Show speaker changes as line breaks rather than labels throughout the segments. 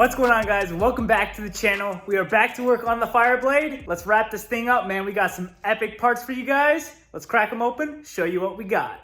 What's going on, guys? Welcome back to the channel. We are back to work on the Fireblade. Let's wrap this thing up, man. We got some epic parts for you guys. Let's crack them open, show you what we got.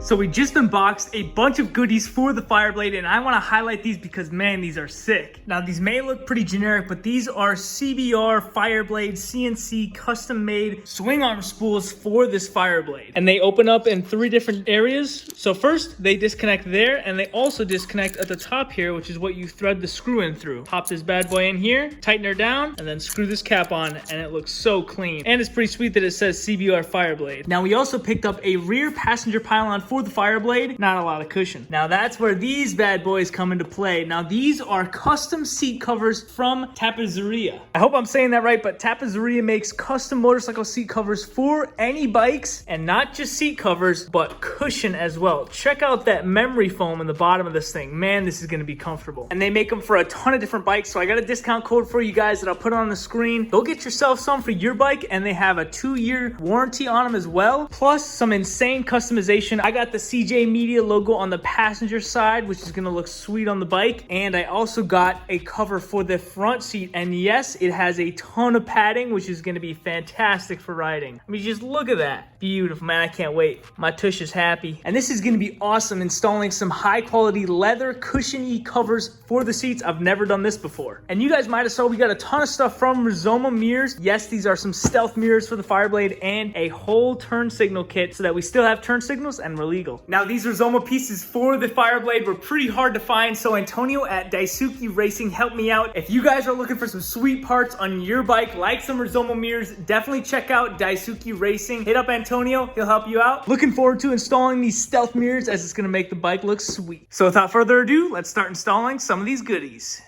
So we just unboxed a bunch of goodies for the Fireblade, and I want to highlight these because, man, these are sick. Now, these may look pretty generic, but these are CBR Fireblade CNC custom-made swing arm spools for this Fireblade. And they open up in 3 different areas. So first, they disconnect there, and they also disconnect at the top here, which is what you thread the screw in through. Pop this bad boy in here, tighten her down, and then screw this cap on, and it looks so clean. And it's pretty sweet that it says CBR Fireblade. Now, we also picked up a rear passenger pylon for the Fireblade, not a lot of cushion. Now that's where these bad boys come into play. Now these are custom seat covers from Tappezzeriaitalia. I hope I'm saying that right, but Tappezzeriaitalia makes custom motorcycle seat covers for any bikes, and not just seat covers, but cushion as well. Check out that memory foam in the bottom of this thing. Man, this is gonna be comfortable. And they make them for a ton of different bikes, so I got a discount code for you guys that I'll put on the screen. Go get yourself some for your bike, and they have a 2-year warranty on them as well, plus some insane customization. I got the CJ Media logo on the passenger side, which is going to look sweet on the bike. And I also got a cover for the front seat. And yes, it has a ton of padding, which is going to be fantastic for riding. I mean, just look at that. Beautiful, man. I can't wait. My tush is happy. And this is going to be awesome, installing some high quality leather cushiony covers for the seats. I've never done this before. And you guys might have saw we got a ton of stuff from Rizoma mirrors. Yes, these are some stealth mirrors for the Fireblade and a whole turn signal kit so that we still have turn signals and we're legal. Now, these Rizoma pieces for the Fireblade were pretty hard to find, so Antonio at Daisuke Racing helped me out. If you guys are looking for some sweet parts on your bike, like some Rizoma mirrors, definitely check out Daisuke Racing. Hit up Antonio, he'll help you out. Looking forward to installing these stealth mirrors, as it's gonna make the bike look sweet. So without further ado, let's start installing some of these goodies.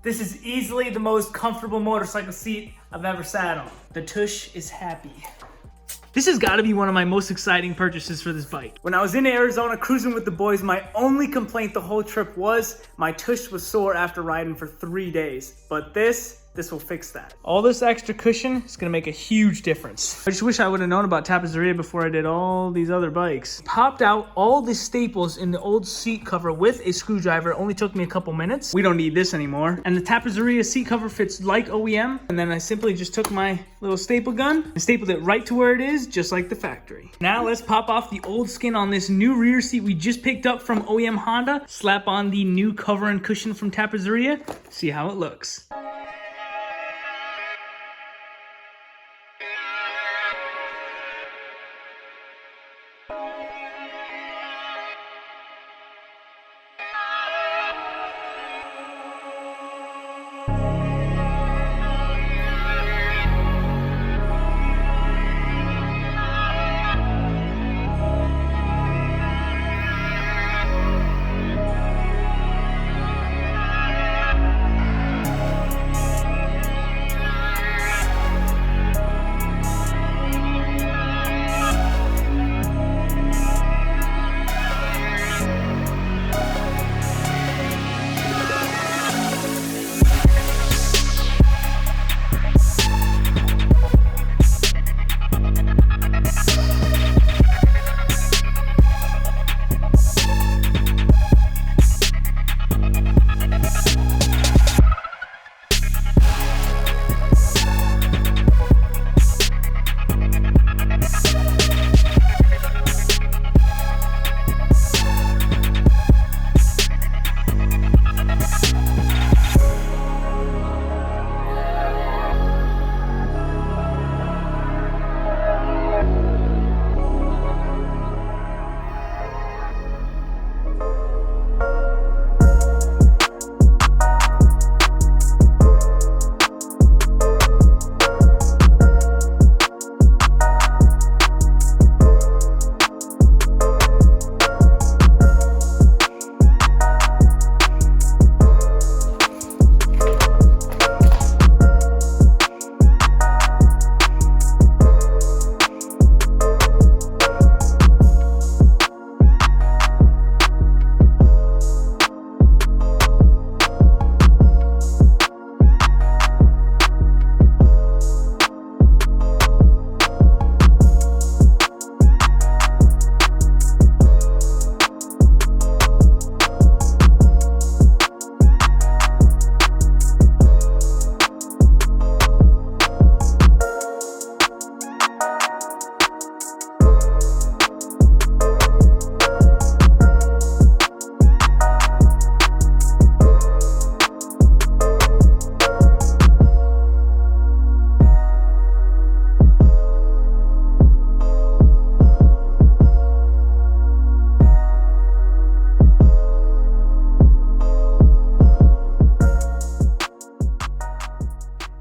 This is easily the most comfortable motorcycle seat I've ever sat on. The tush is happy. This has got to be one of my most exciting purchases for this bike. When I was in Arizona cruising with the boys, my only complaint the whole trip was my tush was sore after riding for 3 days. But this will fix that. All this extra cushion is gonna make a huge difference. I just wish I would have known about Tappezzeria before I did all these other bikes. Popped out all the staples in the old seat cover with a screwdriver. It only took me a couple minutes. We don't need this anymore. And the Tappezzeria seat cover fits like OEM. And then I simply just took my little staple gun and stapled it right to where it is, just like the factory. Now let's pop off the old skin on this new rear seat we just picked up from OEM Honda. Slap on the new cover and cushion from Tappezzeria. See how it looks.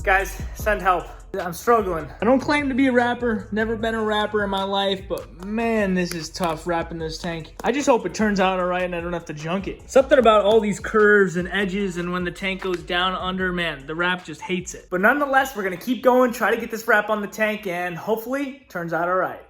Guys, send help. I'm struggling. I don't claim to be a rapper, never been a rapper in my life, but man, this is tough wrapping this tank. I just hope it turns out all right and I don't have to junk it. Something about all these curves and edges and when the tank goes down under, man, the wrap just hates it. But nonetheless, we're gonna keep going, try to get this wrap on the tank, and hopefully it turns out all right.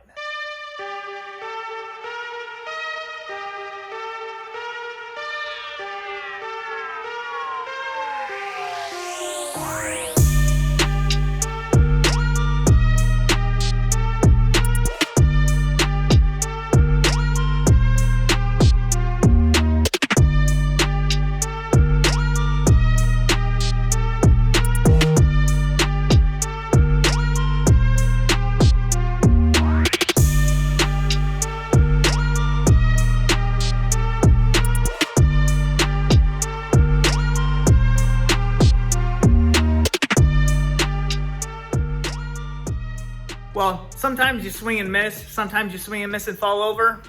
Well, sometimes you swing and miss, sometimes you swing and miss and fall over.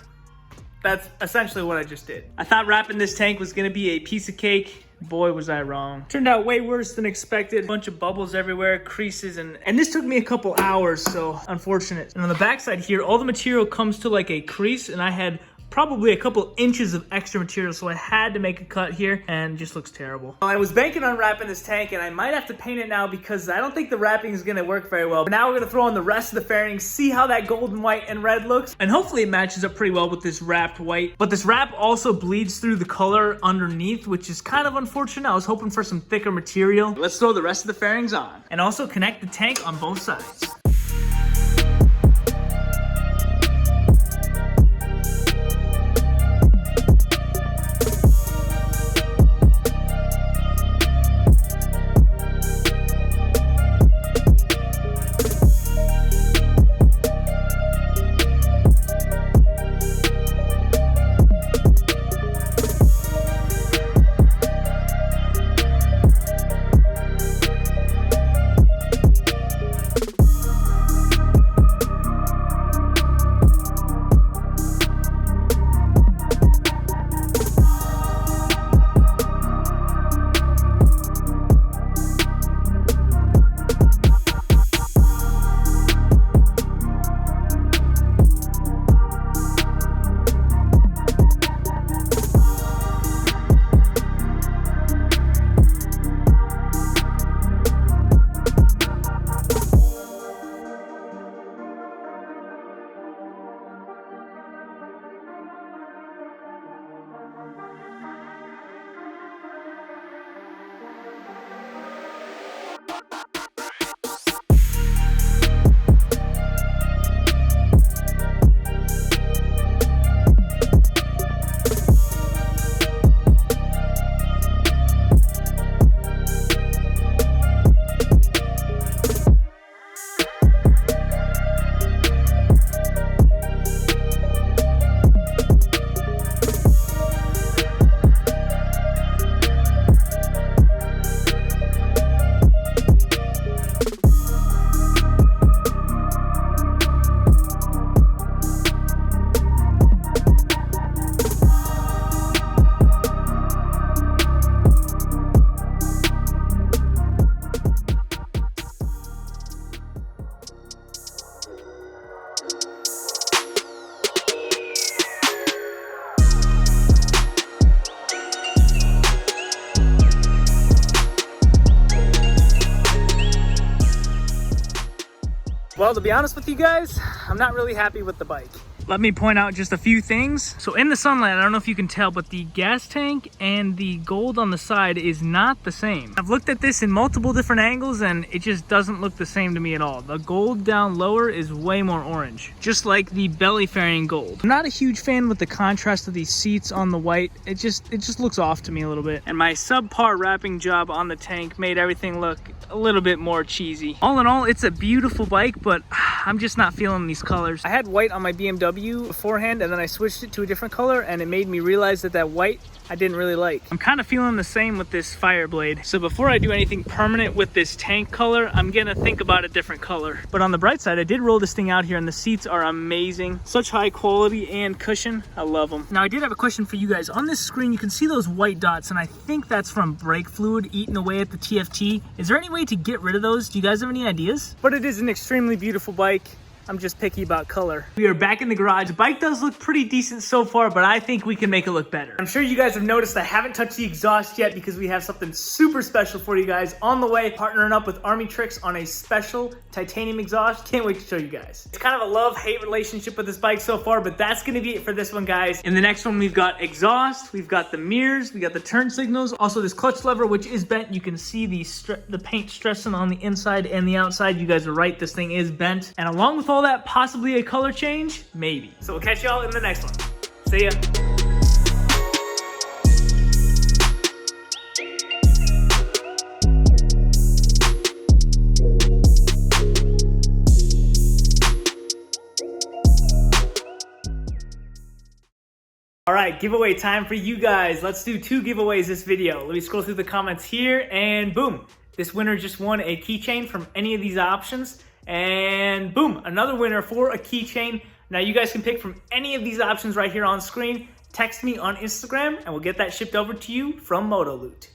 That's essentially what I just did. I thought wrapping this tank was gonna be a piece of cake. Boy, was I wrong. Turned out way worse than expected. Bunch of bubbles everywhere, creases, and this took me a couple hours, so unfortunate. And on the backside here, all the material comes to like a crease, and I had probably a couple inches of extra material, so I had to make a cut here, and it just looks terrible. I was banking on wrapping this tank, and I might have to paint it now because I don't think the wrapping is gonna work very well. But now we're gonna throw on the rest of the fairings, see how that golden, white, and red looks, and hopefully it matches up pretty well with this wrapped white. But this wrap also bleeds through the color underneath, which is kind of unfortunate. I was hoping for some thicker material. Let's throw the rest of the fairings on, and also connect the tank on both sides. Well, to be honest with you guys, I'm not really happy with the bike. Let me point out just a few things. So in the sunlight, I don't know if you can tell, but the gas tank and the gold on the side is not the same. I've looked at this in multiple different angles and it just doesn't look the same to me at all. The gold down lower is way more orange, just like the belly fairing gold. I'm not a huge fan with the contrast of these seats on the white. It just looks off to me a little bit. And my subpar wrapping job on the tank made everything look a little bit more cheesy. All in all, it's a beautiful bike, but I'm just not feeling these colors. I had white on my BMW beforehand, and then I switched it to a different color, and it made me realize that that white I didn't really like. I'm kind of feeling the same with this Fireblade. So before I do anything permanent with this tank color, I'm gonna think about a different color. But on the bright side, I did roll this thing out here, and the seats are amazing. Such high quality and cushion. I love them. Now I did have a question for you guys. On this screen, you can see those white dots, and I think that's from brake fluid eating away at the TFT. Is there any way to get rid of those? Do you guys have any ideas? But it is an extremely beautiful bike. I'm just picky about color. We are back in the garage. The bike does look pretty decent so far, but I think we can make it look better. I'm sure you guys have noticed I haven't touched the exhaust yet because we have something super special for you guys on the way, partnering up with Army Tricks on a special titanium exhaust. Can't wait to show you guys. It's kind of a love-hate relationship with this bike so far, but that's gonna be it for this one, guys. In the next one, we've got exhaust, we've got the mirrors, we got the turn signals, also this clutch lever, which is bent. You can see the paint stressing on the inside and the outside. You guys are right, this thing is bent. And along with all that, possibly a color change, maybe. So we'll catch y'all in the next one. See ya. All right, giveaway time for you guys. Let's do 2 giveaways this video. Let me scroll through the comments here, and boom. This winner just won a keychain from any of these options. And boom, another winner for a keychain. Now you guys can pick from any of these options right here on screen. Text me on Instagram and we'll get that shipped over to you from MotoLoot.